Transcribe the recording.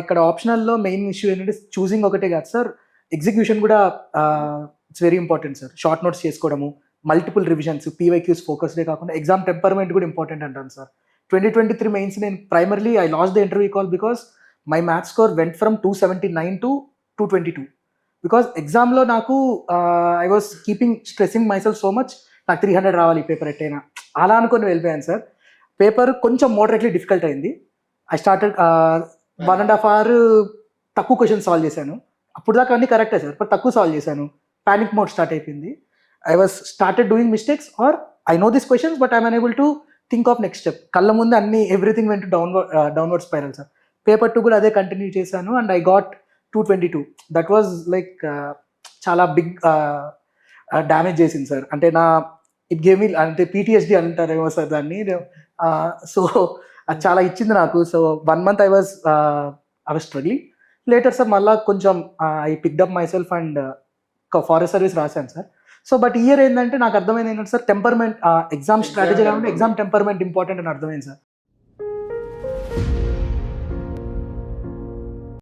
ఇక్కడ ఆప్షనల్‌లో main issue ఏంటంటే చూసింగ్ ఒకటే కాదు సార్. ఎగ్జిక్యూషన్ కూడా it's very important sir. Short notes చేసుకోవడము, మల్టిపుల్ రివిజన్స్, పీవైక్యూస్ ఫోకస్డే కాకుండా ఎగ్జామ్ టెంపర్మెంట్ కూడా ఇంపార్టెంట్ అంటాను సార్. 2023 మెయిన్స్ నేను primarily I lost the interview call because my maths score went from 279 to 222. Because ఎగ్జామ్‌లో నాకు I was keeping stressing myself so much, నాకు 300 రావాలి ఈ పేపర్ ఎట్టైనా. అలా అనుకొని వెళ్ళిపోయాను సార్. పేపర్ కొంచెం మోడరేట్లీ డిఫికల్ట్ అయింది. ఐ స్టార్టెడ్ 1.5 అవర్ తక్కువ క్వశ్చన్స్ సాల్వ్ చేశాను. అప్పుడు దాకా అన్నీ కరెక్టే సార్, బట్ తక్కువ సాల్వ్ చేశాను. పానిక్ మోడ్ స్టార్ట్ అయిపోయింది. I was started doing mistakes or I know this questions but I'm unable to think of next step. కళ్ళ ముందు అన్ని everything went downward spiral sir. Paper 2 కూడా అదే కంటిన్యూ చేశాను and I got 222. That was like చాలా big damage చేసింది sir. అంటే it gave me అంటే పీటీఎస్డీ అంటారేమో సార్ దాన్ని. సో అది చాలా ఇచ్చింది నాకు. So 1 month I was struggling. Later sir మళ్ళీ కొంచెం I picked up my self and forest service రాశాను సార్. సో బట్ ఇయర్ ఏంటంటే నాకు అర్థమైంది ఏంటంటే సార్, టెంపర్మెంట్ ఎగ్జామ్ స్ట్రాటజీ కాకుండా ఎగ్జామ్ టెంపర్మెంట్ ఇంపార్టెంట్ అని అర్థమైంది సార్.